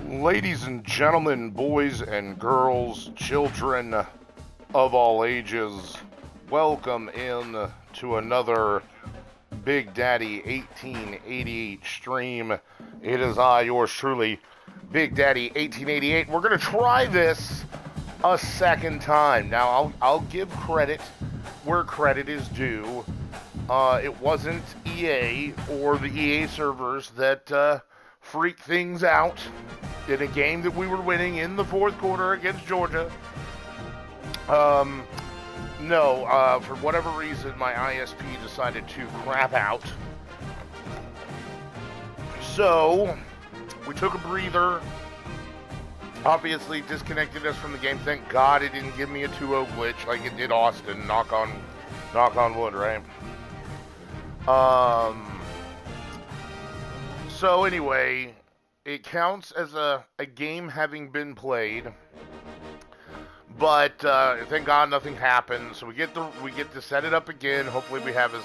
Ladies and gentlemen, boys and girls, children of all ages, welcome in to another Big Daddy 1888 stream. It is I, yours truly, Big Daddy 1888. We're going to try this a second time. Now, I'll give credit where credit is due. It wasn't EA or the EA servers that freaked things out in a game that we were winning in the fourth quarter against Georgia. No, for whatever reason, my ISP decided to crap out. So, we took a breather. Obviously, disconnected us from the game. Thank God it didn't give me a 2-0 glitch like it did Austin. Knock on wood, right? So anyway, it counts as a game having been played, but thank God nothing happened. So we get to set it up again. Hopefully we have as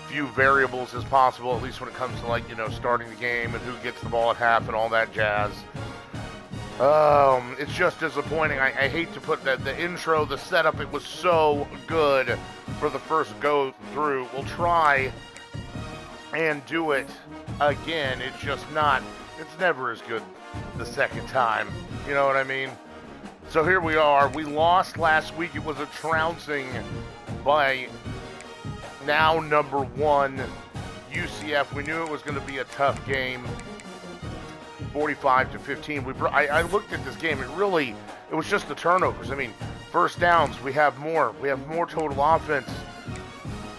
few variables as possible, at least when it comes to starting the game and who gets the ball at half and all that jazz. It's just disappointing. I hate to put the intro, the setup. It was so good for the first go through. We'll try and do it again. It's just not. It's never as good the second time. You know what I mean? So here we are. We lost last week. It was a trouncing by now number 1 UCF. We knew it was going to be a tough game. 45-15. I looked at this game. It was just the turnovers. I mean, first downs. We have more total offense.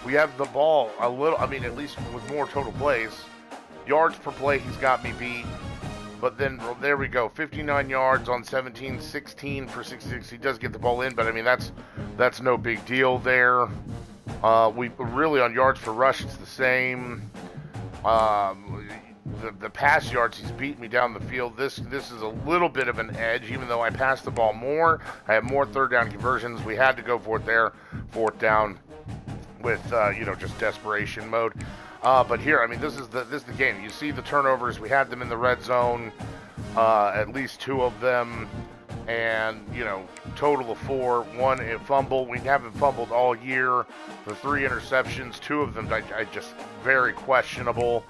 We have the ball a little. I mean, at least with more total plays. Yards per play, he's got me beat. But then, there we go. 59 yards on 17, 16 for 66. He does get the ball in, but I mean, that's no big deal there. We really, on yards per rush, it's the same. The pass yards, he's beating me down the field. This is a little bit of an edge, even though I passed the ball more. I have more third down conversions. We had to go for it there. Fourth down with, just desperation mode. But here, I mean, this is the game. You see the turnovers. We had them in the red zone, at least 2 of them, and total of 4. 1 a fumble. We haven't fumbled all year. The 3 interceptions, 2 of them I just very questionable.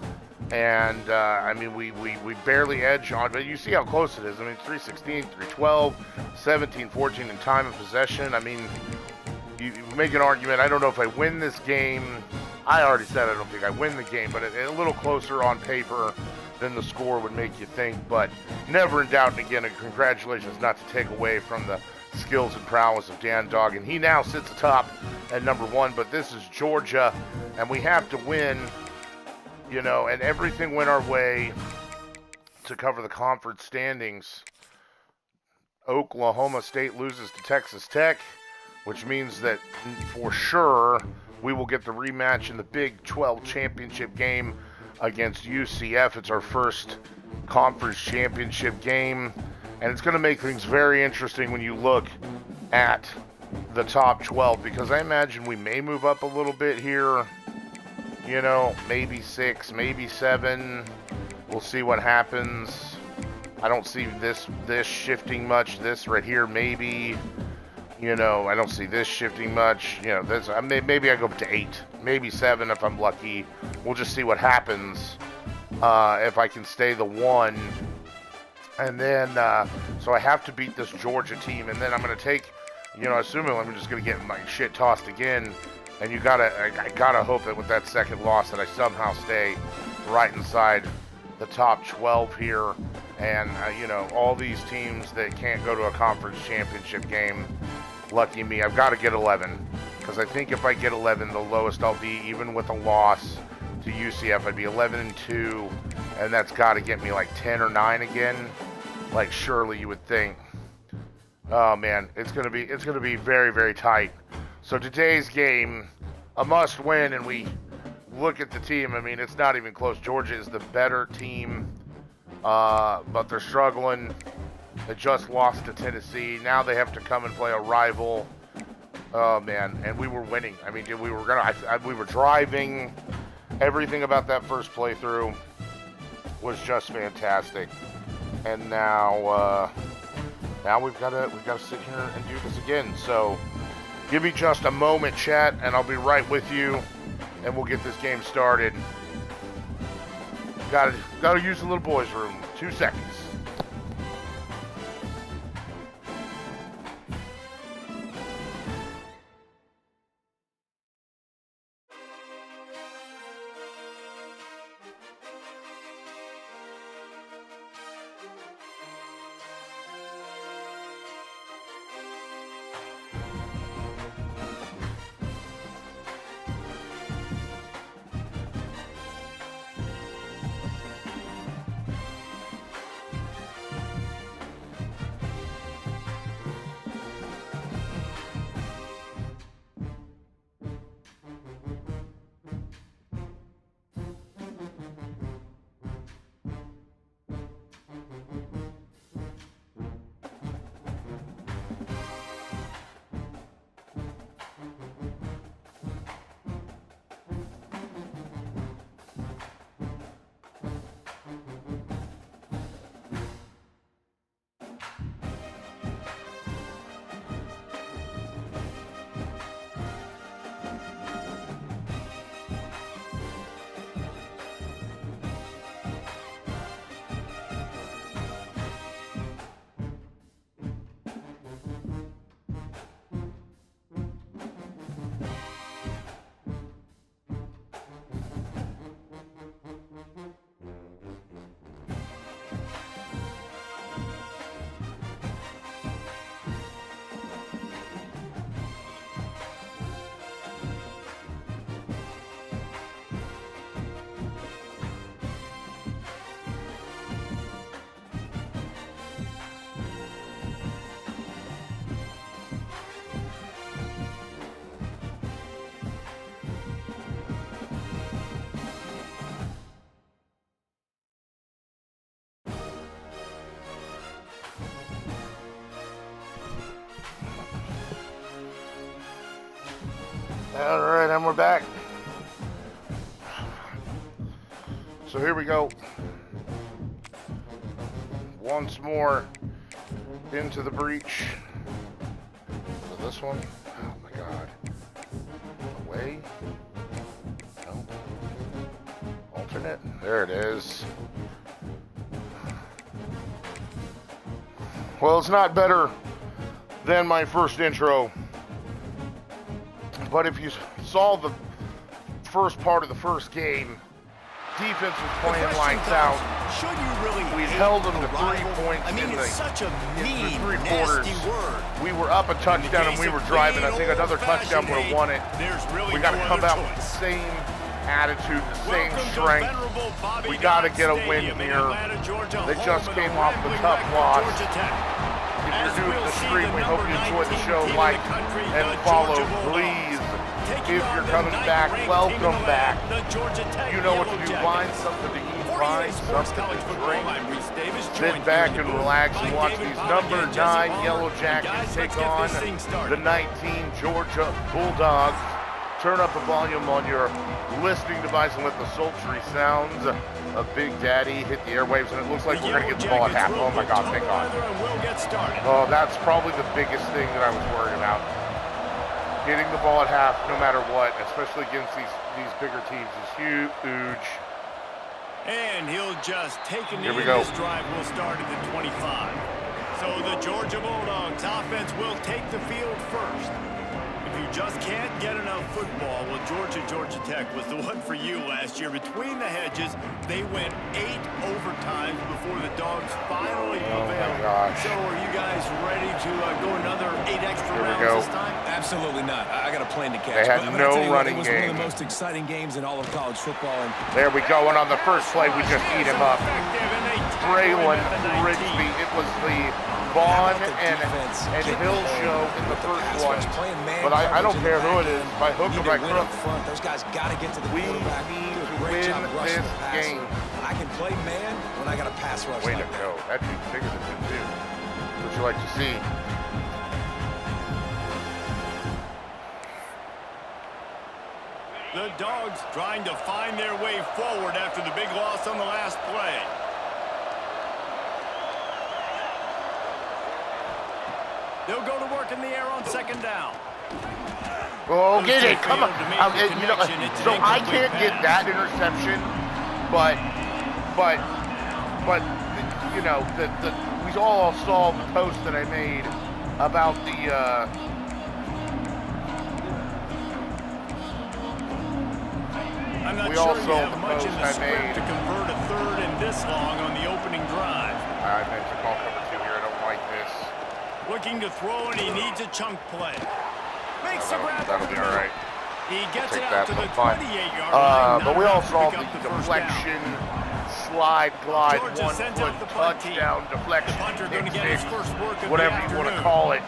And I mean, we barely edge on, but you see how close it is. I mean, 316, 312, 17-14 in time of possession. I mean, you make an argument. I don't know if I win this game. I already said I don't think I win the game, but a little closer on paper than the score would make you think. But never in doubt, and again, congratulations not to take away from the skills and prowess of Dan Dog. And he now sits atop at number 1, but this is Georgia, and we have to win, and everything went our way to cover the conference standings. Oklahoma State loses to Texas Tech, which means that for sure we will get the rematch in the Big 12 championship game against UCF. It's our first conference championship game, and it's going to make things very interesting when you look at the top 12, because I imagine we may move up a little bit here, maybe 6, maybe 7. We'll see what happens. I don't see this shifting much. This right here, maybe. I don't see this shifting much. Maybe I go up to 8, maybe 7 if I'm lucky. We'll just see what happens if I can stay the 1. And then, so I have to beat this Georgia team, and then I'm going to take, assuming I'm just going to get my shit tossed again. And I gotta hope that with that second loss that I somehow stay right inside the top 12 here. And, all these teams that can't go to a conference championship game, lucky me, I've got to get 11. Because I think if I get 11, the lowest I'll be, even with a loss to UCF, I'd be 11-2. And that's got to get me like 10 or 9 again. Like, surely you would think. Oh, man, it's going to be very, very tight. So today's game, a must win, and we look at the team. I mean, it's not even close. Georgia is the better team, but they're struggling. They just lost to Tennessee. Now they have to come and play a rival. Oh, man, and we were winning. I mean, we were driving. Everything about that first playthrough was just fantastic. And now we've got to sit here and do this again. So give me just a moment, chat, and I'll be right with you, and we'll get this game started. Got to use the little boys' room. 2 seconds. All right, and we're back. So here we go. Once more into the breach. So this one, oh my God. Away. No. Alternate. There it is. Well, it's not better than my first intro. But if you saw the first part of the first game, defense was playing lights out. Should you really we held them to 3 points in the such a mean, three quarters. Word. We were up a touchdown and we were driving. I think another touchdown would have won it. Really we got to come out with the same attitude, the same strength. We got to get a win here. They just came off the tough loss. If you're new to the stream, we hope you enjoy the show. Like and follow, please. If you're coming back, welcome back. You know what to do. Find something to eat, find something to drink. Sit back and relax and watch these number 9 Yellow Jackets take on the 19 Georgia Bulldogs. Turn up the volume on your listening device and let the sultry sounds of Big Daddy hit the airwaves, and it looks like we're going to get the ball at half. Oh my God, thank God. Oh, that's probably the biggest thing that I was worried about. Getting the ball at half, no matter what, especially against these bigger teams, is huge. And he'll just take a knee. Here we go. This drive will start at the 25. So the Georgia Bulldogs offense will take the field first. If you just can't get enough football, well, Georgia Tech was the one for you last year. Between the hedges, they went 8 overtimes before the Dogs finally prevailed. So are you guys ready to go another 8 extra rounds this time? Absolutely not. I got a plan to catch. They had no running game. It was one of the most exciting games in all of college football. And there we go. And on the first play, we just eat him up. Braylon Rigsby. It was the Vaughn and Hill show in the first one. But I don't care who it is, by hook or by crook. Those guys got to get to the quarterback. We need to win this game. I can play man when I got a pass rush. Way to go. That dude's bigger than you too. What you like to see. The Dogs trying to find their way forward after the big loss on the last play. They'll go to work in the air on second down. Oh, get it! Come on! You know, so I can't get that interception, but you know, we all saw the post that I made about the. I'm not we sure all you saw have the much in post the I script made. to convert a third and this long on the opening drive. I meant to call cover 2 here. I don't like this. Looking to throw, and he needs a chunk play. Makes a grab. That'll be all right. He gets it Take out that, to the fine. 28-yard line. But we all saw Pick the up first deflection, down. slide, glide, Georgia 1 sends foot out the punt team. touchdown, deflection, The punter going to kick get his six, first work of whatever the you want to afternoon. call it.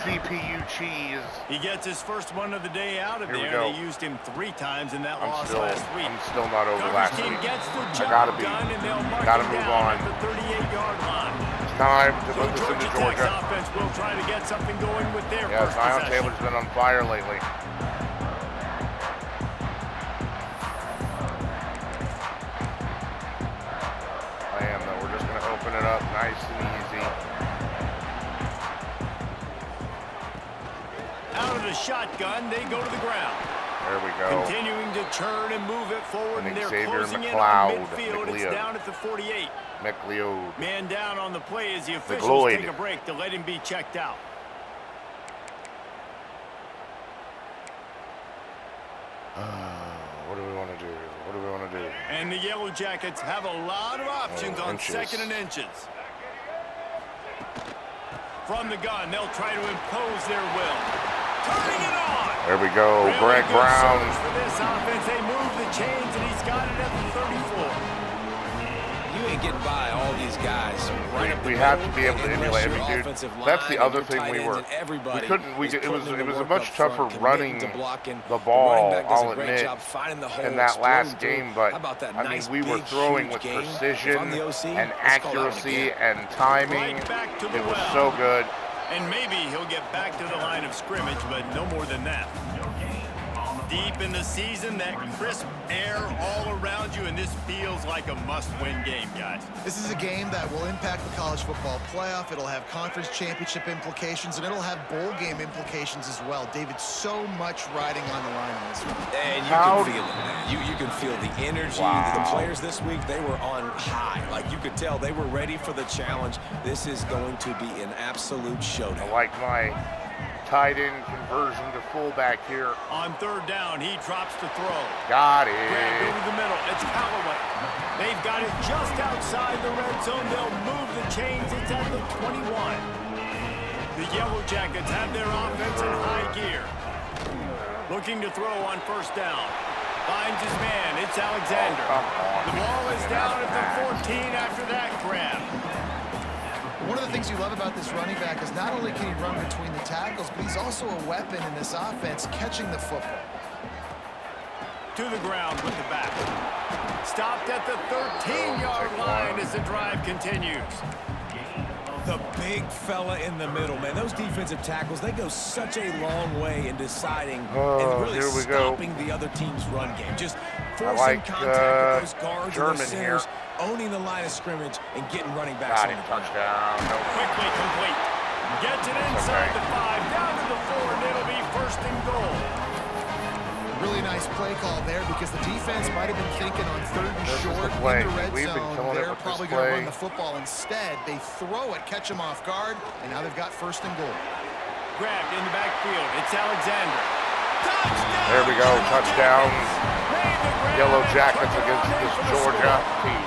CPU cheese. He gets his first one of the day out of Here we there. go. They used him 3 times in that loss I'm last week. still not over Coverage last team week. gets the I job gotta be. done, and they'll mark Gotta him move down on. at the 38-yard line. It's time to So put this into Georgia Tech's Georgia. offense will try to get something going with their Yeah, first Zion possession. Taylor's been on fire lately. I am, though. We're just going to open it up nice and easy. Out of the shotgun, they go to the ground. There we go. Continuing to churn and move it forward, and they're Xavier closing in McLeod, on midfield. It's McLeod. down at the 48. McLeod. Man down on the play as the officials McLeod. take a break to let him be checked out. What do we want to do? What do we want to do? And the Yellow Jackets have a lot of options on inches. 2nd and inches. From the gun, they'll try to impose their will. Turning it on. There we go. Really Greg good Brown. service for this offense. They move the chains, and he's got it at the 34. You ain't getting by all these guys. Right up the We have to middle, be able to and emulate. I your mean, dude, offensive that's the line other and thing your we tight were. ends and everybody We couldn't. is It was putting in the a work much up front, tougher committing running to blocking. the running ball. back does I'll a great admit. job finding the hole, In that last exploring game, through. but How about that I nice, mean, we were big, throwing huge with game? precision If I'm the OC, and let's call that accuracy again. and timing. Right back to the It was well. so good. And maybe he'll get back to the line of scrimmage, but no more than that. Deep in the season, that crisp air all around you, and this feels like a must-win game, guys. This is a game that will impact the college football playoff. It'll have conference championship implications, and it'll have bowl game implications as well. David, so much riding on the line in this one. And you can feel it, man. You can feel the energy. Wow. The players this week, they were on high. Like, you could tell they were ready for the challenge. This is going to be an absolute showdown. I like my tight end conversion to fullback here. On 3rd down, he drops to throw. Got it. Grabbed over the middle. It's Callaway. They've got it just outside the red zone. They'll move the chains. It's at the 21. The Yellow Jackets have their offense in high gear. Looking to throw on 1st down. Finds his man. It's Alexander. Oh, come on. The ball is down at the 14 after that grab. One of the things you love about this running back is not only can he run between the tackles, but he's also a weapon in this offense, catching the football. To the ground with the back. Stopped at the 13-yard line as the drive continues. The big fella in the middle, man. Those defensive tackles, they go such a long way in deciding and really here we go. stopping the other team's run game. Just forcing like, contact with those guards German and those centers, here. owning the line of scrimmage and getting running backs Got on it. the ground. Touchdown. No. Quickly complete. Gets it inside okay. the 5, down to the 4, and it'll be 1st and goal. Really nice play call there because the defense might have been thinking on 3rd and This is short the play. in the red We've been zone. killing it They're with this probably going to play. run the football instead. They throw it, catch him off guard, and now they've got 1st and goal. Grabbed in the backfield. It's Alexander. Touchdown! There we go. Touchdown. Made the grab. Yellow Jackets against this Georgia team.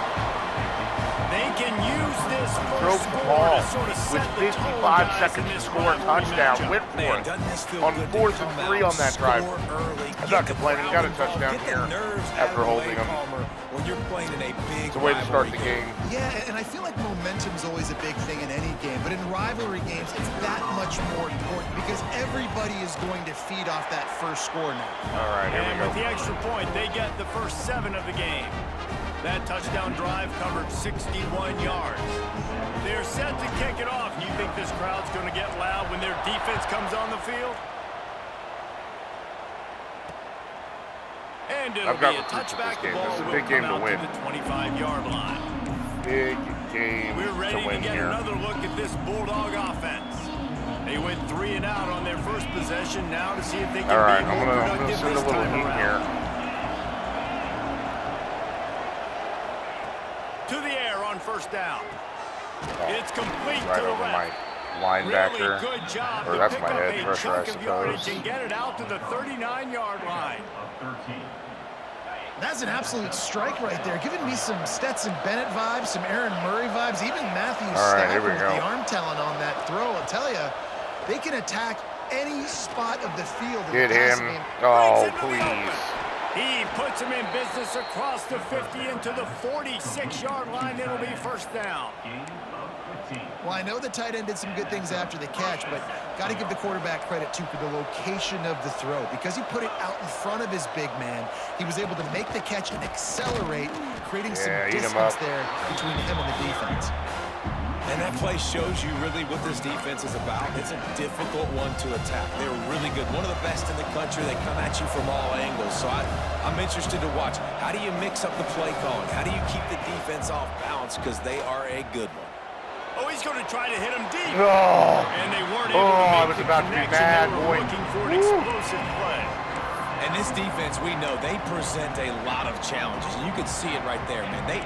They can use this Drove first the score ball to sort of with set the tone, 55 guys, seconds in to this score a rivalry touchdown. matchup. Went for Man, it. doesn't this feel On good 4th to and come 3 out, on that drive. score early, I'm get not the complaining. crowd Got a involved, touchdown get the here nerves after out of the holding way, them. Palmer, when you're playing in a big It's a way to start the rivalry game. Yeah, and I feel like momentum's always a big thing in any game, but in rivalry games, it's that much more important because everybody is going to feed off that first score now. All right, here And we go. with the extra point, they get the first 7 of the game. That touchdown drive covered 61 yards. They're set to kick it off. You think this crowd's going to get loud when their defense comes on the field? And it'll I've got be a recruits in touchback. this game. The ball This is a will big game come to out win. to the 25-yard line. Big game We're ready to to win get here. another look at this Bulldog offense. They went 3 and out on their first possession. Now to see if they can All right, be I'm more gonna productive send a this little time heat around. here. To the air on first down. It's complete Right to the over my left. linebacker. Really good job Or to that's pick my up edge a rusher, I chunk of yardage suppose. and get it out to the 39-yard line. That's an absolute strike right there, giving me some Stetson Bennett vibes, some Aaron Murray vibes, even Matthew Stafford with the arm talent on that throw. I'll tell you, they can attack any spot of the field. Get him. Oh, please. He puts him in business across the 50 into the 46-yard line. It'll be first down. Well, I know the tight end did some good things after the catch, but got to give the quarterback credit, too, for the location of the throw. Because he put it out in front of his big man, he was able to make the catch and accelerate, creating some distance there between him and the defense. And that play shows you really what this defense is about. It's a difficult one to attack. They're really good. One of the best in the country. They come at you from all angles. So I'm interested to watch. How do you mix up the play calling? How do you keep the defense off balance? Because they are a good one. Oh, he's going to try to hit him deep. Oh, And they weren't able to make I was about to be mad, they were boy. looking for an explosive play. And this defense, we know, they present a lot of challenges. And you can see it right there, man. They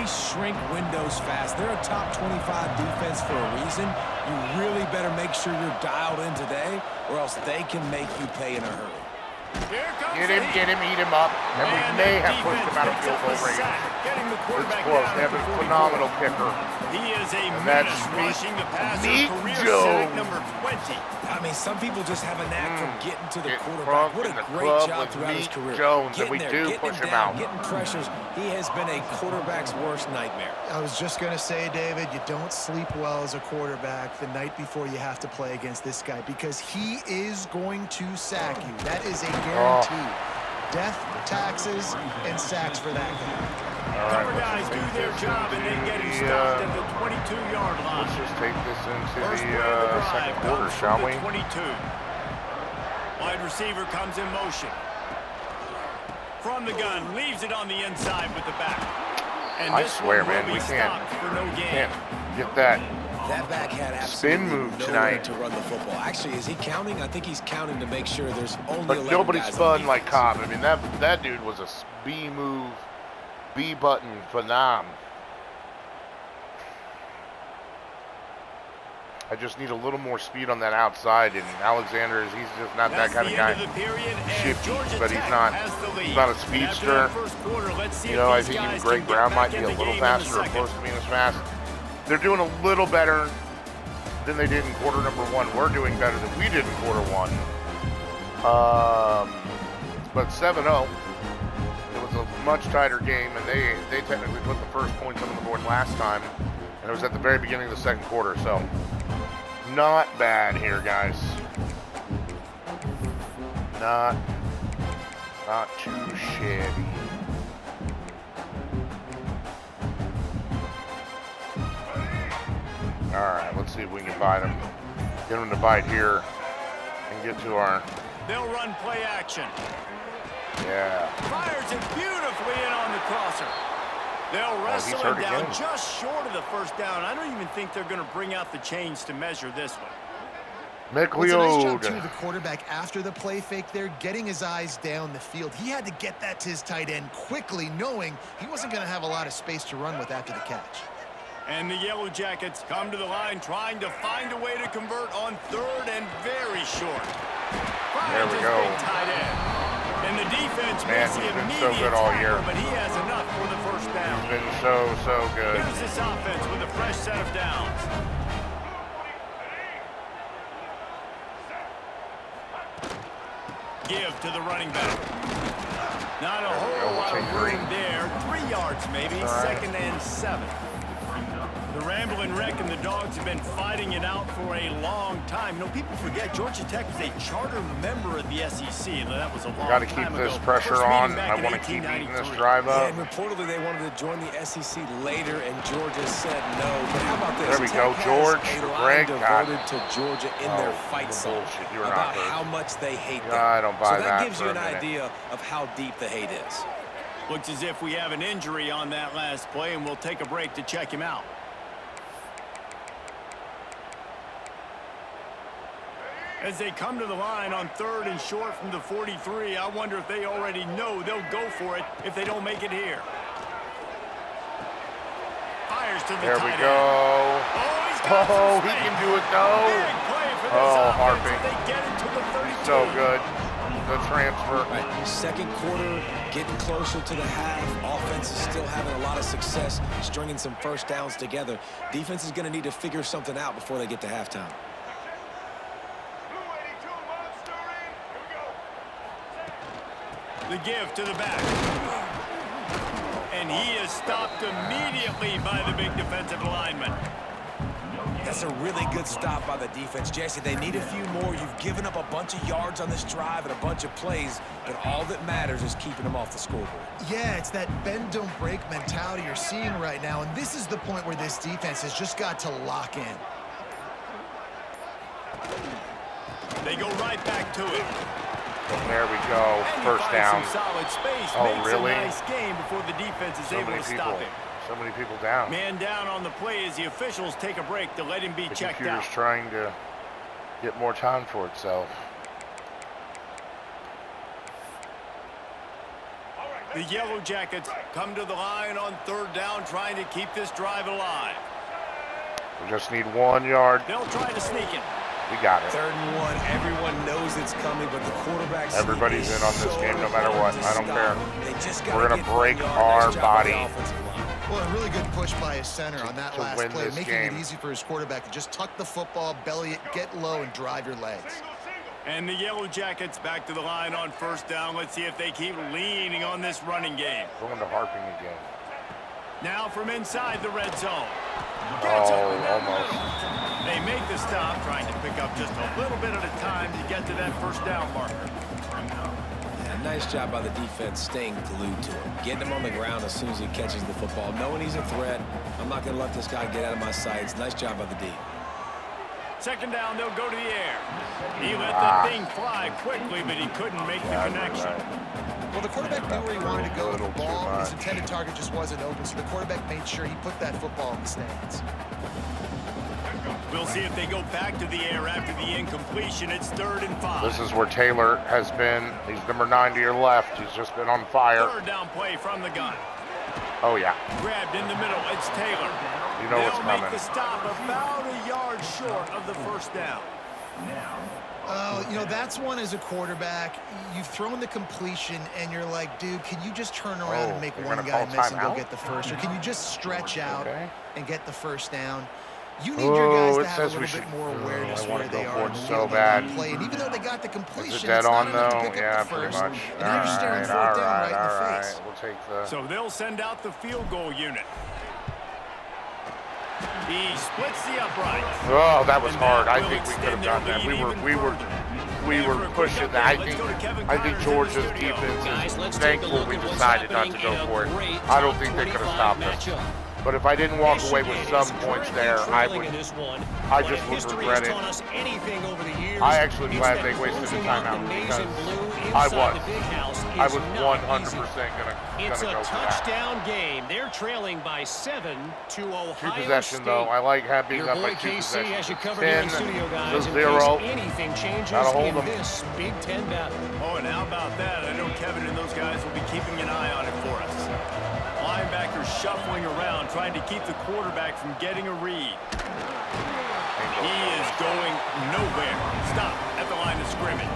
shrink windows fast. They're a top 25 defense for a reason. You really better make sure you're dialed in today, or else they can make you pay in a hurry. Here comes get him, eat him up. And we may have pushed him out of field goal range. Getting the It's quarterback close. down They have to a 44. phenomenal kicker. He is a And menace that's rushing the passer, Meat career Jones. set number 20. I mean, some people just have a knack for getting to the Get quarterback. crunk What in a the great club job with throughout his Meat career. Jones, and Getting we there, do getting push him down, out. Getting pressures. He has been a quarterback's worst nightmare. I was just going to say, David, you don't sleep well as a quarterback the night before you have to play against this guy because he is going to sack you. That is a guarantee. Death, taxes, and sacks for that guy. All right, Cover guys do their job, and they get him the, stopped at the 22-yard line. let's just take this into First the play of the drive second quarter, comes shall from we? the 22. Wide receiver comes in motion. From the gun, leaves it on the inside with the back. And I this swear, one will man, be we can't stopped for no gain. get that. That back had Spin absolutely move nowhere tonight. to run the football. Actually, is he counting? I think he's counting to make sure there's only But 11 nobody's guys fun on like defense. Cobb. I mean, that dude was a B move, B button phenom. I just need a little more speed on that outside, and Alexander he's just not That's that kind the of guy. end of the period, and Shifty, Georgia but he's Tech not. has the lead. He's not a And after speedster. that first quarter, let's see You if know, I these think even guys Greg can get Brown back might be in a the little game in the faster or second. close to being as fast. They're doing a little better than they did in quarter number one. We're doing better than we did in quarter one. But 7-0. It was a much tighter game, and they technically put the first points on the board last time, and it was at the very beginning of the second quarter. So not bad here, guys. Not too shabby. All right, let's see if we can bite them. Get them to bite here and get to our... They'll run play action. Yeah. Fires it beautifully in on the crosser. They'll wrestle hurt him down again. just short of the first down. I don't even think they're going to bring out the chains to measure this one. Well, it's a nice job, McLeod. too, the quarterback, after the play fake there, getting his eyes down the field. He had to get that to his tight end quickly, knowing he wasn't going to have a lot of space to run with after the catch. And the Yellow Jackets come to the line trying to find a way to convert on third and very short. There we go. Big tight end. And the defense Man, makes the he's been so immediate good all tackle, year. but he has enough for the first down. He's been so good. Here's this offense with a fresh set of downs. Give to the running back. Not a There we go. whole We'll lot take of room three. there. 3 yards maybe. All right. 2nd and 7. The Ramblin' Wreck and the Dogs have been fighting it out for a long time. You know, people forget Georgia Tech is a charter member of the SEC, and that was a long Got to time keep ago. this pressure First meeting on. back I in want to keep eating this 1893. drive Yeah, up. and reportedly they wanted to join the SEC later, and Georgia said no. But how about this? There we Tech go, has George, a or line Greg. devoted to Georgia in their Oh, fight song bullshit. You're not about hurt. how much they hate them. I don't buy so that gives for you a an minute. idea of how deep the hate is. Looks as if we have an injury on that last play, and we'll take a break to check him out. As they come to the line on 3rd and short from the 43, I wonder if they already know they'll go for it if they don't make it here. Fires to the There we tight go. end. Oh, he's got some He space. can do it. No. Big play for this Oh, offense. Harping. They get it to the 32. So good. The transfer. Right. Second quarter, getting closer to the half. Offense is still having a lot of success, stringing some first downs together. Defense is going to need to figure something out before they get to halftime. The give to the back. And he is stopped immediately by the big defensive lineman. That's a really good stop by the defense. Jesse, they need a few more. You've given up a bunch of yards on this drive and a bunch of plays, but all that matters is keeping them off the scoreboard. Yeah, it's that bend, don't break mentality you're seeing right now, and this is the point where this defense has just got to lock in. They go right back to it. There we go. First down. Some solid space. Oh, Makes really? a nice game before the defense is able to stop him. So many people down. Man down on the play as the officials take a break to let him be checked out. The computer's trying to get more time for itself. The Yellow Jackets come to the line on 3rd down, trying to keep this drive alive. We just need 1 yard. They'll try to sneak it. We got it. 3rd and 1. Everyone knows it's coming, but the quarterback. Everybody's in on this game no matter what. I don't care. We're going to break our body. Well, a really good push by his center on that last play, making game. it easy for his quarterback to just tuck the football, belly it, get low, and drive your legs. And the Yellow Jackets back to the line on 1st down. Let's see if they keep leaning on this running game. Going to Harping again. Now from inside the red zone. Oh, almost. They make the stop, trying to pick up just a little bit at a time to get to that 1st down marker. Yeah, nice job by the defense staying glued to him, getting him on the ground as soon as he catches the football, knowing he's a threat. I'm not going to let this guy get out of my sights. Nice job by the D. 2nd down, they'll go to the air. He let the thing fly quickly, but he couldn't make the connection. Well, the quarterback knew where he wanted to go with the ball. His intended target just wasn't open, so the quarterback made sure he put that football in the stands. We'll see if they go back to the air after the incompletion. It's 3rd and 5. This is where Taylor has been. He's number 9 to your left. He's just been on fire. 3rd down play from the gun. Oh, yeah. Grabbed in the middle. It's Taylor. You know what's coming. They'll make the stop about a yard short of the 1st down. You know, that's one as a quarterback. You've thrown the completion, and you're like, dude, can you just turn around and make one guy miss and go get the first? Or can you just stretch out and get the 1st down? You need your guys to have a little bit more awareness where they are in the so field bad. and play. And even though they got the completion, Is it dead it's not on enough though? to pick Yeah, up the pretty first. much. And now you're staring 4th down right in the face. We'll take the. So they'll send out the field goal unit. He splits the upright. Oh, that was hard. I think we could have done that. We were pushing that. I think Georgia's defense is thankful we decided not to go for it. I don't think they could have stopped us. But if I didn't walk away with some points there, I just would regret it. I actually glad they wasted the timeout because I was 100% gonna go for that. It's a touchdown game. They're trailing by 7 to Ohio State. 2 possession though. I like being up by 2 KC has you possessions. covered here in studio, guys. To 0. Anything changes Gotta hold in them. this Big Ten battle. Oh, and how about that? I know Kevin and those guys will be keeping an eye on it for us. Linebackers shuffling around, trying to keep the quarterback from getting a read. He is going nowhere. Stop at the line of scrimmage.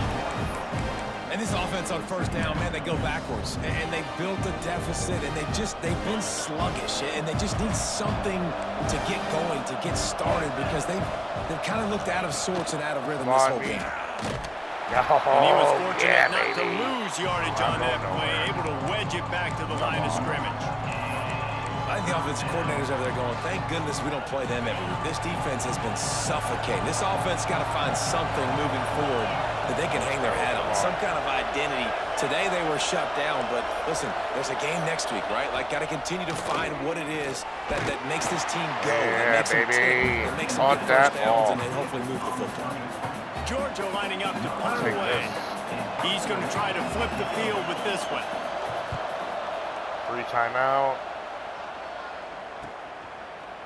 And this offense on 1st down, man, they go backwards. And they built a deficit, and they've been sluggish. And they just need something to get going, to get started, because they've kind of looked out of sorts and out of rhythm this whole game. And he was fortunate not to lose yardage on that play, able to wedge it back to the line of scrimmage. I think the offensive coordinators over there going, thank goodness we don't play them every week. This defense has been suffocating. This offense got to find something moving forward that they can hang their hat on, some kind of identity. Today they were shut down, but listen, there's a game next week, right? Like, got to continue to find what it is that makes this team go, that makes them tick, that makes them get first downs, and then hopefully move the football. Georgia lining up to punt away. He's going to try to flip the field with this one. 3 timeout.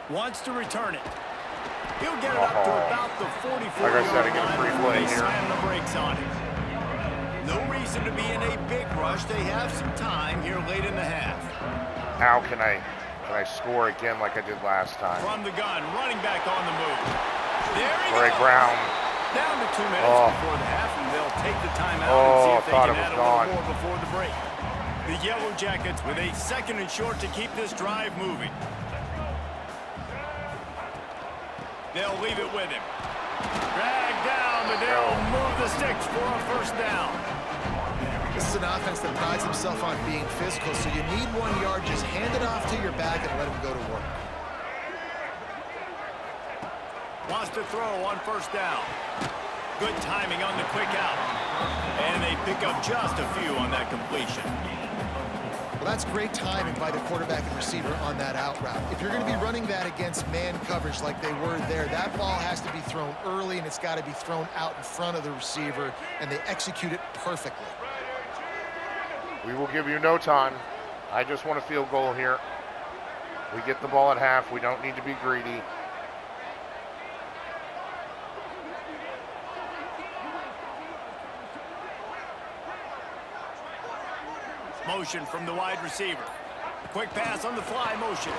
Wants to return it. He'll get it up to about the 44-yard line when they slam the brakes on it. No reason to be in a big rush. They have some time here late in the half. How can I score again like I did last time? From the gun, running back on the move. There he Greg goes. Brown. Down to 2 minutes before the half, and they'll take the timeout and see if they can add a little more before the break. The Yellow Jackets with a 2nd and short to keep this drive moving. They'll leave it with him. Drag down, but they'll move the sticks for a 1st down. This is an offense that prides himself on being physical, so you need 1 yard. Just hand it off to your back and let him go to work. Wants to throw on 1st down. Good timing on the quick out. And they pick up just a few on that completion. Well, that's great timing by the quarterback and receiver on that out route. If you're going to be running that against man coverage like they were there, that ball has to be thrown early, and it's got to be thrown out in front of the receiver, and they execute it perfectly. We will give you no time. I just want a field goal here. We get the ball at half. We don't need to be greedy. Motion from the wide receiver. Quick pass on the fly motion.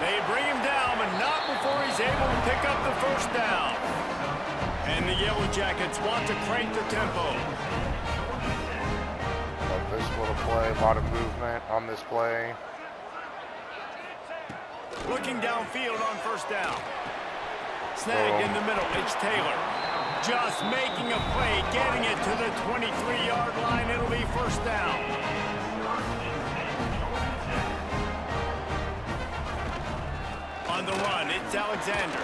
They bring him down, but not before he's able to pick up the 1st down. And the Yellow Jackets want to crank the tempo. Love this little play. A lot of movement on this play. Looking downfield on 1st down. Snagged in the middle. It's Taylor. Just making a play, getting it to the 23-yard line. It'll be 1st down. On the run, it's Alexander.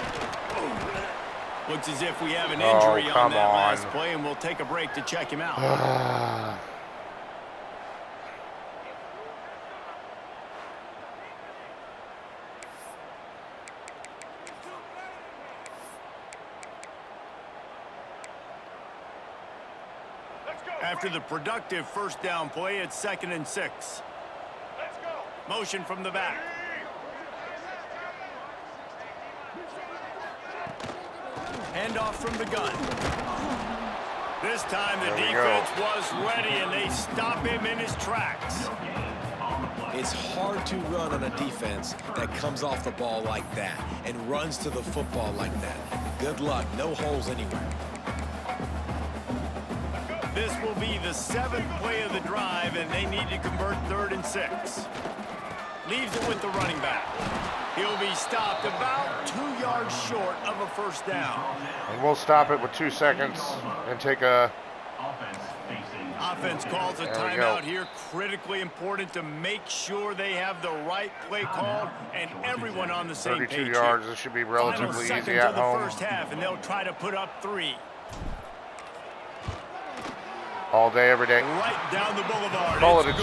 Looks as if we have an injury on that last play, and we'll take a break to check him out. After the productive 1st down play, it's 2nd and 6. Let's go. Motion from the back. Handoff from the gun. This time the defense was ready, and they stop him in his tracks. It's hard to run on a defense that comes off the ball like that and runs to the football like that. Good luck. No holes anywhere. This will be the 7th play of the drive, and they need to convert 3rd and 6. Leaves it with the running back. He'll be stopped about 2 yards short of a 1st down. And we'll stop it with 2 seconds and take a... Offense calls a timeout here. Critically important to make sure they have the right play called and everyone on the same page. 32 yards. This should be relatively easy at home. Final 2 seconds of the 1st half, and they'll try to put up 3. All day, every day. Right down the boulevard. Call it a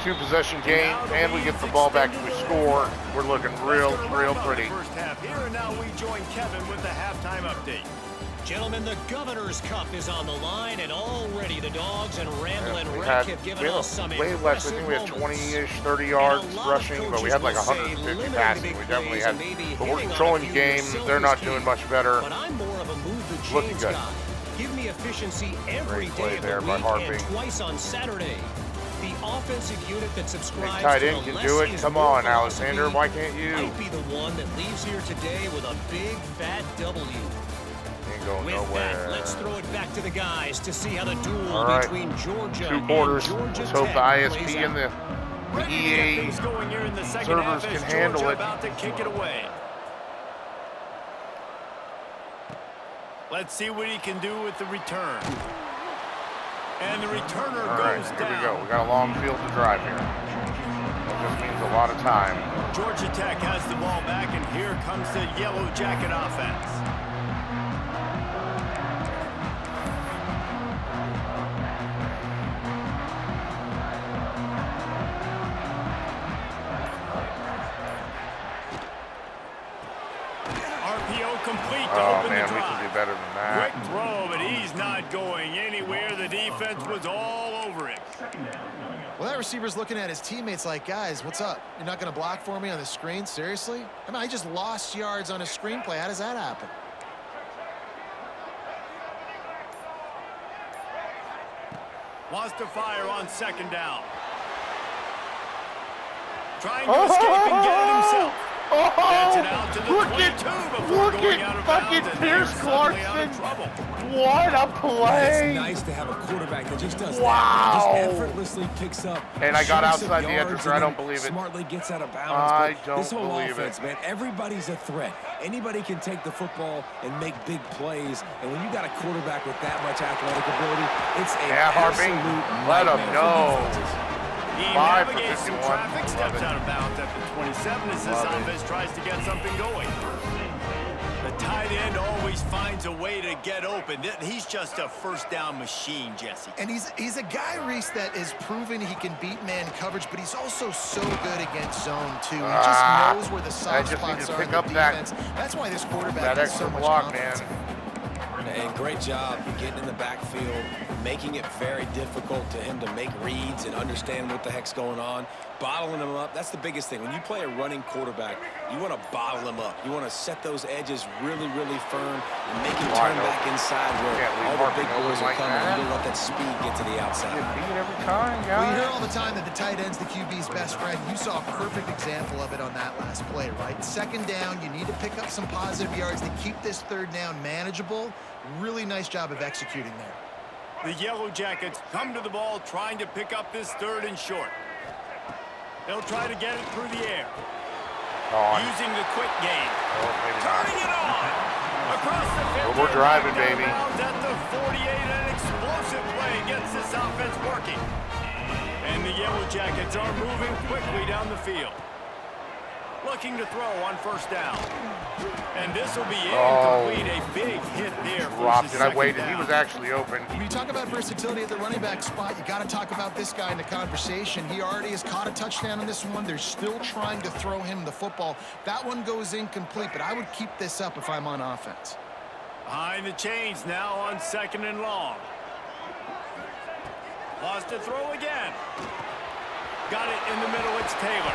two-possession game, and we get the ball back and we score. We're looking real pretty. First half here, and now we join Kevin with the halftime update. Gentlemen, the Governor's Cup is on the line, and already the Dogs and Ramblin' Wreck have given us some way less. I think we had 20-ish, 30 yards rushing, but we had like 150 passing. We definitely had. But we're controlling the game. They're not doing much better. But I'm more of a move the Looking chains good. guy. Give me efficiency every day of the there by week Harvey. and twice on Saturday. The offensive unit that subscribes tight to end the can do it. less Come is more on, Alexander. philosophy Why can't you? might be the one that leaves here today with a big fat W. Ain't going With nowhere. that, let's throw it back to the guys to see how the duel All right. between Georgia 2 quarters. and Georgia Let's hope Tech the plays ISP out. and the Ready to get EA things going here in the second servers half can as handle Georgia it. about to kick it away. Let's see what he can do with the return. And the returner All right, goes here down. we go. We got a long field to drive here. That just means a lot of time. Georgia Tech has the ball back, and here comes the Yellow Jacket offense. RPO complete to Oh, open man, the we drive. can do better than that. Quick throw, but he's not going anywhere. The defense was all over it. Well, that receiver's looking at his teammates like, guys, what's up? You're not going to block for me on the screen? Seriously? I mean, I just lost yards on a screenplay. How does that happen? Wants to fire on second down. Trying to escape and get it himself. Gets it out to the 22 before going out of bounds, and Pierce Clarkson. What a play! It's nice to have a quarterback that just does wow. that. Just effortlessly picks up. And I got outside the edge, I don't believe it. Smartly gets out of bounds. I don't this whole believe offense, it. man, everybody's a threat. Anybody can take the football and make big plays. And when you got a quarterback with that much athletic ability, it's an absolute let him nightmare know. for defenses. He navigates some traffic, steps out of bounds at the 27 as this offense tries to get something going. The tight end always finds a way to get open. He's just a first down machine, Jesse. And he's a guy, Reese, that is proven he can beat man coverage, but he's also so good against zone, too. He just knows where the soft spots are in the defense. That's why this quarterback has so much confidence. And great job getting in the backfield, making it very difficult to him to make reads and understand what the heck's going on, bottling him up. That's the biggest thing. When you play a running quarterback, you want to bottle him up. You want to set those edges really, really firm and make him turn back inside where all the big boys are coming. You don't let that speed get to the outside. Every time, guys. Well, you hear all the time that the tight end's the QB's best friend. You saw a perfect example of it on that last play, right? Second down, you need to pick up some positive yards to keep this third down manageable. Really nice job of executing there. The Yellow Jackets come to the ball trying to pick up this third and short. They'll try to get it through the air. Using the quick game. Turning it on. Across the 50. We're driving, baby. At the 48, an explosive play gets this offense working. And the Yellow Jackets are moving quickly down the field. Looking to throw on first down. And this will be incomplete. A big hit there. Dropped it. I waited. He was actually open. When you talk about versatility at the running back spot, you got to talk about this guy in the conversation. He already has caught a touchdown on this one. They're still trying to throw him the football. That one goes incomplete, but I would keep this up if I'm on offense. Behind the chains now on second and long. Wants to throw again. Got it in the middle. It's Taylor.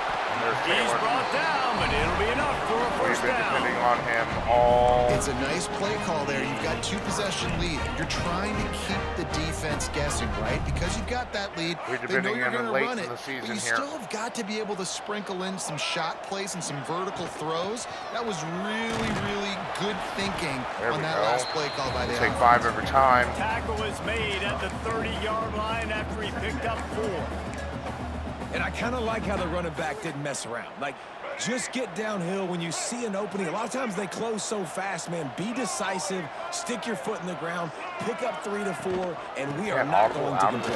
He's brought down, but it'll be enough for a first down. Depending on him all. It's a nice play call there. You've got 2-possession lead. You're trying to keep the defense guessing, right? Because you've got that lead. They know you're going to run it, but you still have got to be able to sprinkle in some shot plays and some vertical throws. That was really, really good thinking on that last play call by the offense. Take 5 every time. Tackle is made at the 30-yard line after he picked up 4. And I kind of like how the running back didn't mess around. Like, just get downhill when you see an opening. A lot of times they close so fast, man. Be decisive, stick your foot in the ground, pick up 3 to 4, and we are not going to complain.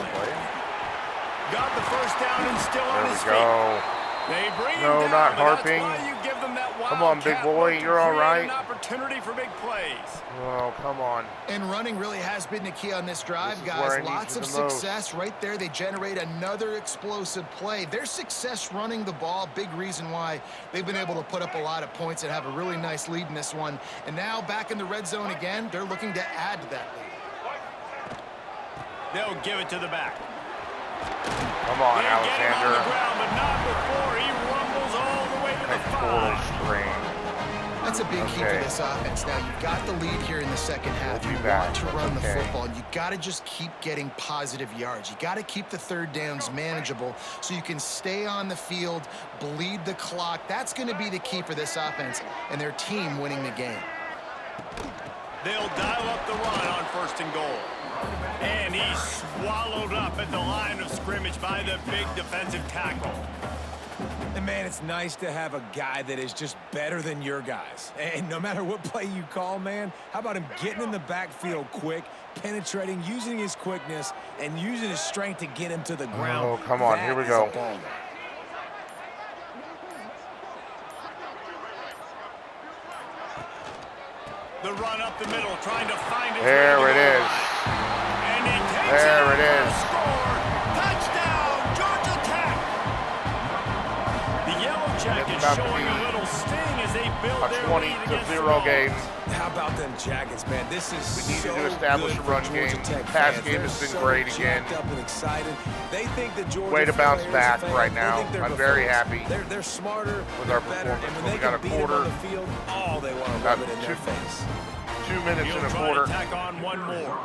Got the first down and still on his feet. Go. They bring him No, down, not but harping. that's why you give them that Come on, big boy. You're all right. An opportunity for big plays. Oh, come on. And running really has been the key on this drive, guys. Lots of success right there. They generate another explosive play. Their success running the ball, big reason why they've been able to put up a lot of points and have a really nice lead in this one. And now back in the red zone again, they're looking to add to that lead. They'll give it to the back. Come on, They're Alexander. On the ground, but not before he rumbles all the way to the 5. That's a big key for this offense. Now, you've got the lead here in the second half. You want to run the football. You got to just keep getting positive yards. You got to keep the third downs manageable so you can stay on the field, bleed the clock. That's going to be the key for this offense and their team winning the game. They'll dial up the run on first and goal. And he's swallowed up at the line of scrimmage by the big defensive tackle. And, man, it's nice to have a guy that is just better than your guys. And no matter what play you call, man, how about him getting in the backfield quick, penetrating, using his quickness, and using his strength to get him to the ground. Oh, come on. Here we go. The run up the middle, trying to find it. There it is. And he takes there it is. Score. Touchdown, Georgia Tech. The Yellow Belichick is showing a little sting as they build a their 20-0 game. How about them Jackets, man? This is We need so to establish a run game. Pass game has been great again. Up and excited. They think the Georgia Way to bounce players, back fans, right now. I'm very happy They're smarter with our better, and performance. when We they got can a beat them quarter. on the field, oh, they want to Got rub it in their face. 2 minutes He'll and a try quarter. to tack on one more.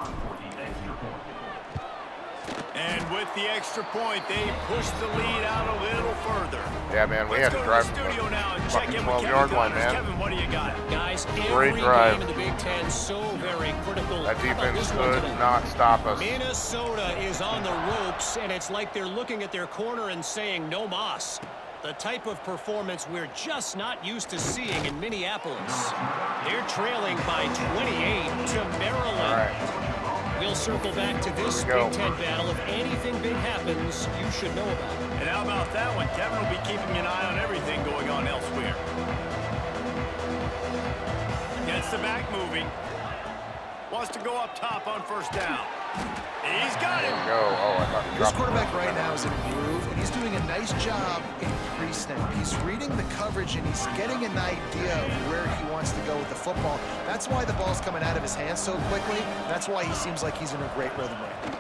And with the extra point, they push the lead out a little further. Yeah, man, we had to drive from the fucking 12-yard line, man. Kevin, what do you got? Guys, Great every drive. game in the Big Ten so very critical. That How about defense this one could today? not stop us. Minnesota is on the ropes, and it's like they're looking at their corner and saying, no mas. The type of performance we're just not used to seeing in Minneapolis. They're trailing by 28 to Maryland. All right. We'll circle back to this Big Ten battle. If anything big happens, you should know about it. And how about that one? Kevin will be keeping an eye on everything going on elsewhere. Gets the back moving. Wants to go up top on first down. He's got it. Go. Oh, I thought This quarterback right now is in a groove, and he's doing a nice job in pre-snap. He's reading the coverage, and he's getting an idea of where he wants to go with the football. That's why the ball's coming out of his hands so quickly. That's why he seems like he's in a great rhythm right now.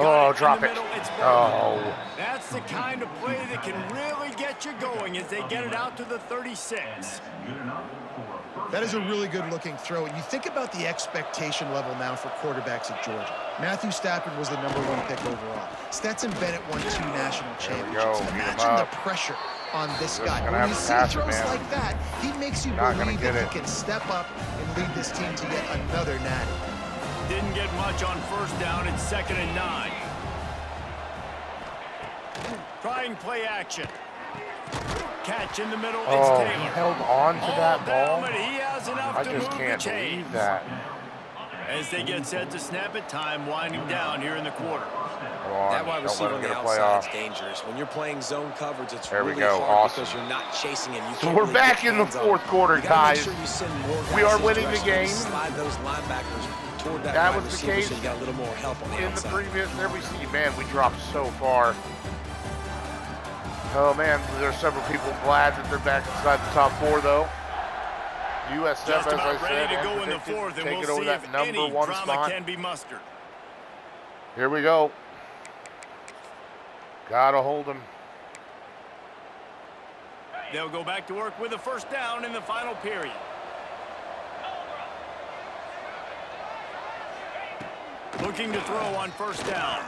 Oh, drop it. Oh. That's the kind of play that can really get you going as they get it out to the 36. That is a really good-looking throw. And you think about the expectation level now for quarterbacks at Georgia. Matthew Stafford was the #1 pick overall. Stetson Bennett won 2 national championships. Imagine the pressure on this guy. When you see throws like that, he makes you believe that he can step up and lead this team to yet another natty. Didn't get much on first down. It's 2nd and 9. Trying play action. Catch in the middle. It's Oh, Taylor. he held on to that ball. But he has enough I to just move can't the chains. believe that. As they get set to snap it, time winding down here in the quarter. Come on, That wide don't receiver let on him the get a play outside off. is dangerous. When you're playing zone coverage, it's There we really go. hard Awesome. because you're not chasing him. You So can't we're really back get in the hands on fourth him. quarter, You gotta make guys. sure you send more We guys are his winning the direction. game. Slide those linebackers toward that That wide was the receiver case so you got a little more help on the In the outside. previous, there we see, man, we dropped so far. Oh, man, there's several people glad that they're back inside the top 4, though. USF, Just as I about said, ready to and go in the predicted, fourth, and take we'll it over see that if any #1 drama spot. can be mustered. Here we go. Gotta hold him. They'll go back to work with a first down in the final period. Looking to throw on first down.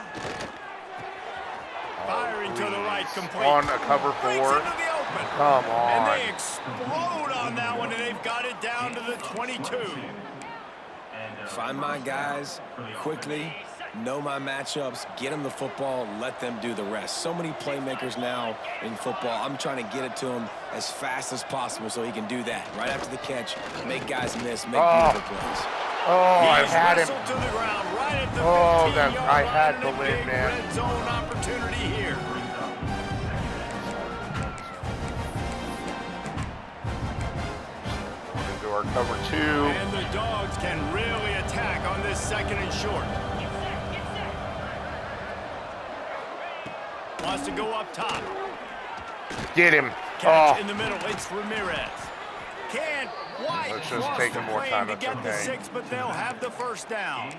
Firing to the right, complete. On a cover Breaks 4. into the open. Come And on. they explode on that one, and they've got it down to the 22. Find my guys quickly, know my matchups, get them the football, let them do the rest. So many playmakers now in football. I'm trying to get it to him as fast as possible so he can do that. Right after the catch, make guys miss, make beautiful plays. Oh, I had him. To the ground, right at the Oh, 15-yard I had line, the and a win, big man. Red zone opportunity here. Into our cover 2. And the Dogs can really attack on this 2nd and short. Wants to go up top. Get him. Catch Oh, in the middle. It's Ramirez. Can't quite Let's just cross take the him more plane time, to that's get the okay. 6, but they'll have the first down.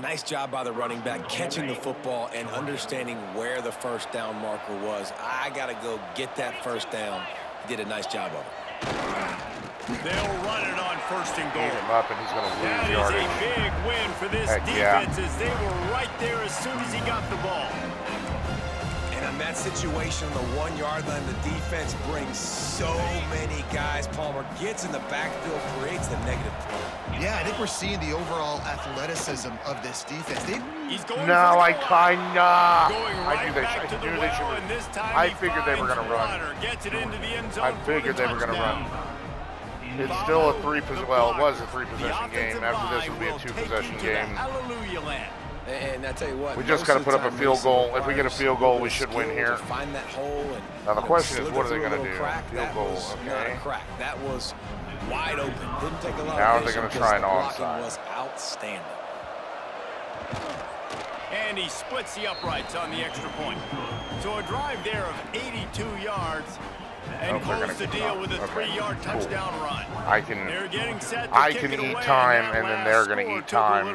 Nice job by the running back, catching the football and understanding where the first down marker was. I got to go get that first down. He did a nice job of it. They'll run it on 1st and beat goal. him up, and he's going to That lose is yardage. a big win for this Heck yeah. defense as they were right there as soon as he got the ball. And in that situation, the 1-yard line, the defense brings so many guys. Palmer gets in the backfield, creates the negative play. Yeah, I think we're seeing the overall athleticism of this defense. He's going No, for I the line. kinda. Going I right knew they back should. to I the knew they well, should. and this time I he figured they were finds gonna run. Rodder, gets it into the end zone I for figured the they were gonna touchdown. run. It's still a 3-possession. Well, it was a 3-possession game. After this, it'll be a 2-possession game. Hallelujah land. And I tell you what, We just got to put up a field goal. If we get a field goal, we should win here. Find that hole and, Now, the question is, slither what are they through a gonna little do? crack. Field That goal, was not okay. a crack. That was wide open. Didn't take a lot Now of they're vision gonna because try an the blocking onside. was outstanding. And And he splits the uprights on the extra point. So a drive there of 82 yards. And close the deal with a 3-yard touchdown run. They're getting set to kick it away, eat time, and then they're going to eat time.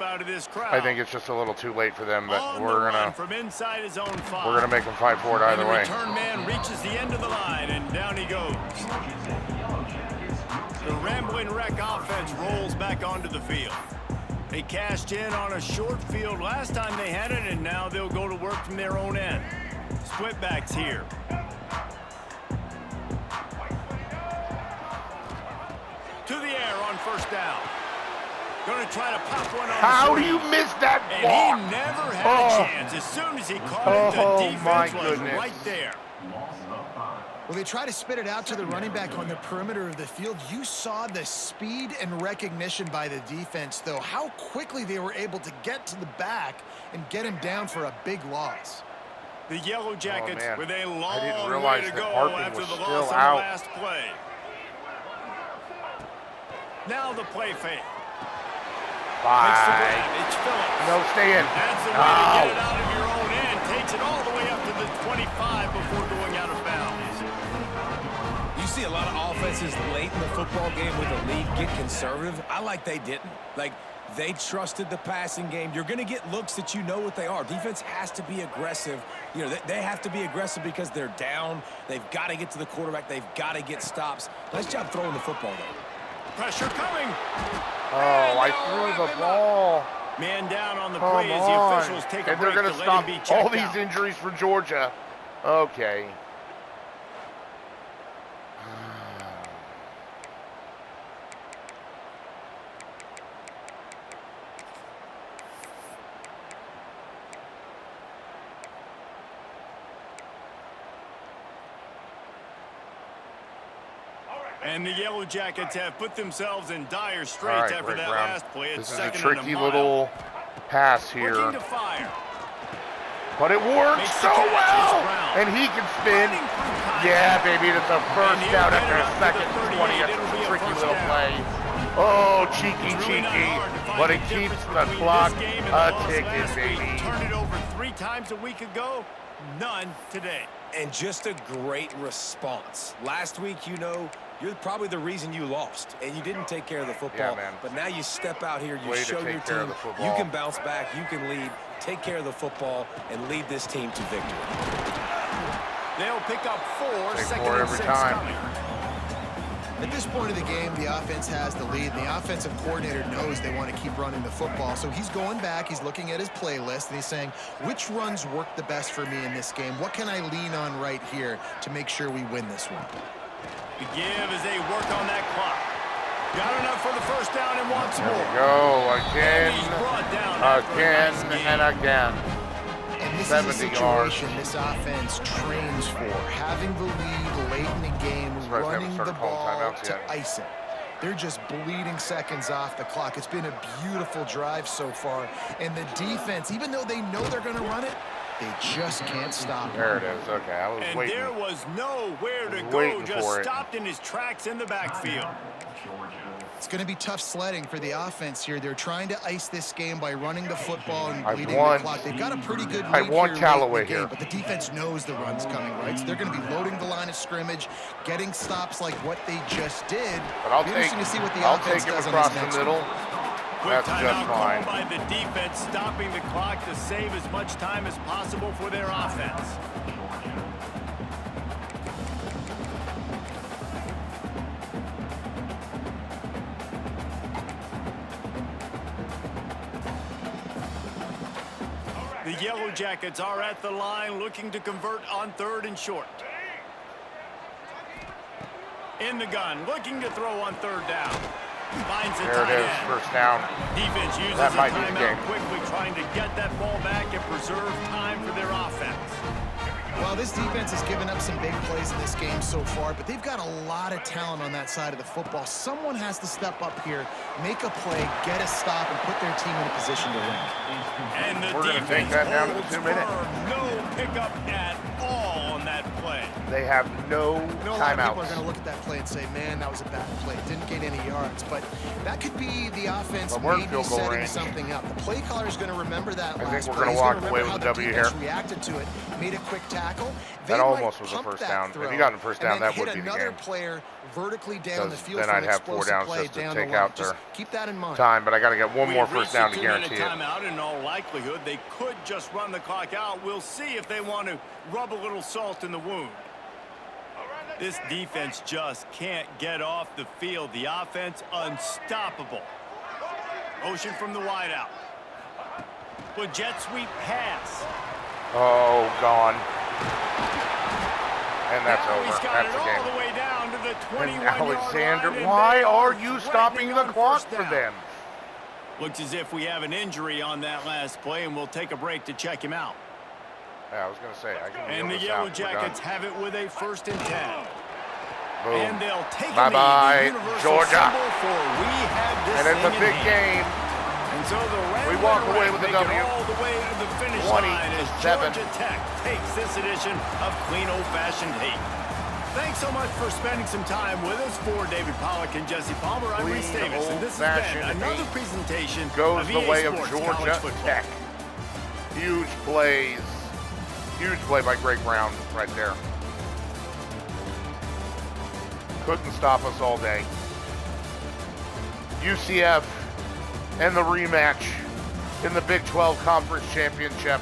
Out of this crowd. I think it's just a little too late for them, but we're gonna make them fight for it either way. The return man reaches the end of the line, and down he goes. The Rambling Wreck offense rolls back onto the field. They cashed in on a short field last time they had it, and now they'll go to work from their own end. Split backs here. To the air on first down. Going to try to pop one on How do you miss that ball? And he never had a chance. As soon as he caught it, the defense was right there. Well, they try to spit it out to the running back on the perimeter of the field. You saw the speed and recognition by the defense, though, how quickly they were able to get to the back and get him down for a big loss. The Yellow Jackets with a long way to go after the loss on the last play. Now the play fake. Bye. It's Phillips. No, stay in. That's the way to get it out of your own end. Takes it all the way up to the 25 before going out of bounds. You see a lot of offenses late in the football game with a lead get conservative. I like they didn't. Like, they trusted the passing game. You're going to get looks that you know what they are. Defense has to be aggressive. You know, they have to be aggressive because they're down. They've got to get to the quarterback. They've got to get stops. Nice job throwing the football, though. Pressure coming. Oh, I threw the ball. Man down on the play as the officials take a break. And they're going to stop all these injuries for Georgia. Okay. And the Yellow Jackets have put themselves in dire straits after that last play. This is a tricky little pass here. But it works so well. And he can spin. Yeah, baby, that's a first down after a second 20. That's a tricky little play. Oh, cheeky. But it keeps the clock a-ticking, baby. Turned it over 3 times a week ago. None today. And just a great response. Last week, you know, you're probably the reason you lost, and you didn't take care of the football. Yeah, man. But now you step out here, you show your team you can bounce back, you can lead, take care of the football, and lead this team to victory. They'll pick up 4, second and 6 coming. At this point of the game, the offense has the lead, and the offensive coordinator knows they want to keep running the football. So he's going back, he's looking at his playlist, and he's saying, which runs work the best for me in this game? What can I lean on right here to make sure we win this one? The give as they work on that clock. Got enough for the first down and wants more. There we go, again, and again. And this is a situation this offense trains for. Having the lead late in the game, running the ball to ice it. They're just bleeding seconds off the clock. It's been a beautiful drive so far. And the defense, even though they know they're going to run it, they just can't stop it. There it is. Okay, I was waiting. And there was nowhere to go. Just stopped in his tracks in the backfield. It's going to be tough sledding for the offense here. They're trying to ice this game by running the football and bleeding the clock. They've got a pretty good lead here, but the defense knows the run's coming, right? So they're going to be loading the line of scrimmage, getting stops like what they just did. But I'll take him across the middle. That's just fine. By the defense, stopping the clock to save as much time as possible for their offense. The Yellow Jackets are at the line looking to convert on 3rd and short. In the gun, looking to throw on 3rd down. Finds the tight end. First down. Defense uses a timeout quickly, trying to get that ball back and preserve time for their offense. Well, this defense has given up some big plays in this game so far, but they've got a lot of talent on that side of the football. Someone has to step up here, make a play, get a stop, and put their team in a position to win. And the We're going to take that down to the 2 minute. No pickup at all on that play. They have no You know, a lot of people are timeouts. going to look at that play and say, man, that was a bad play. Didn't gain any yards. But that could be the offense But we're in maybe field goal setting range. something up. The play caller is going to remember that I last think we're play. gonna He's walk gonna away remember with a how W the here. defense reacted to it, made a quick tackle. They That might almost was a pump first that down. If throw he got a first down, and that then would hit be the another game. player vertically down the Because field then for I'd an have 4 explosive downs play just to down take the line. out Just their keep that in mind. time, but I got to get one more We've first reached down the to 2-minute guarantee it. timeout. In all likelihood, they could just run the clock out. We'll see if they want to rub a little salt in the wound. This defense just can't get off the field. The offense unstoppable. Motion from the wideout. With jet sweep pass. Oh, gone. And that's Now over. he's got That's it the all game. the way down to the And 21-yard Alexander, line, and why they are you stopping threatening the on clock first for down. them? Looks as if we have an injury on that last play, and we'll take a break to check him out. Yeah, I was going to say, I can And the this Yellow out. We're done. Jackets have it with a 1st and 10. Boom. And they'll take a Bye-bye, knee, the universal Georgia. symbol for we have this And it's a thing in big hand. game. And so the We walk Red away Reds with a make it W. all the way to the finish 20 line to as 7. Georgia Tech takes this edition of Clean Old-Fashioned Hate. Thanks so much for spending some time with us. For David Pollock and Jesse Palmer, I'm Clean Reese Davis, and this has been Old-Fashioned another Hate presentation Goes of the EA way of Sports Georgia College Football. Tech. Huge plays. Huge play by Greg Brown right there. Couldn't stop us all day. UCF and the rematch in the Big 12 Conference Championship.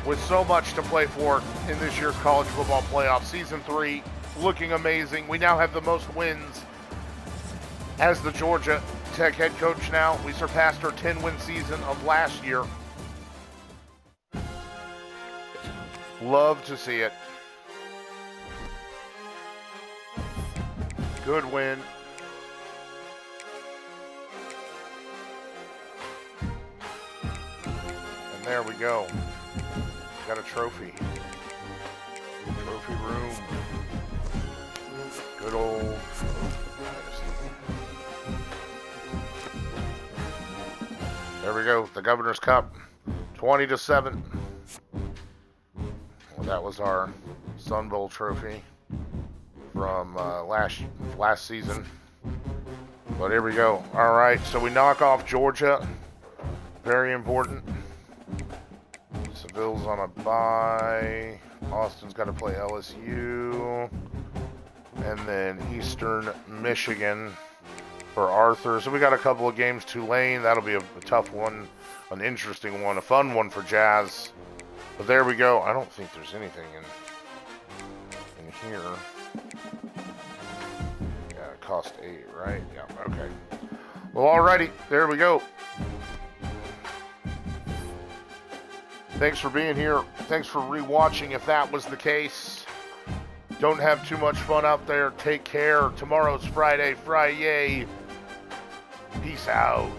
With so much to play for in this year's college football playoff. Season 3 looking amazing. We now have the most wins as the Georgia Tech head coach now. We surpassed our 10-win season of last year. Love to see it. Good win. And there we go. Got a trophy. Trophy room. Good old Dynasty. There we go. The Governor's Cup. 20-7. Well, that was our Sun Bowl trophy from last season. But here we go. All right, so we knock off Georgia. Very important. Seville's on a bye. Austin's got to play LSU. And then Eastern Michigan for Arthur. So we got a couple of games. Tulane, that'll be a tough one, an interesting one, a fun one for Jazz. But there we go. I don't think there's anything in here. Yeah, it cost 8, right? Yeah, okay. Well, alrighty. There we go. Thanks for being here. Thanks for rewatching if that was the case. Don't have too much fun out there. Take care. Tomorrow's Friday. Peace out.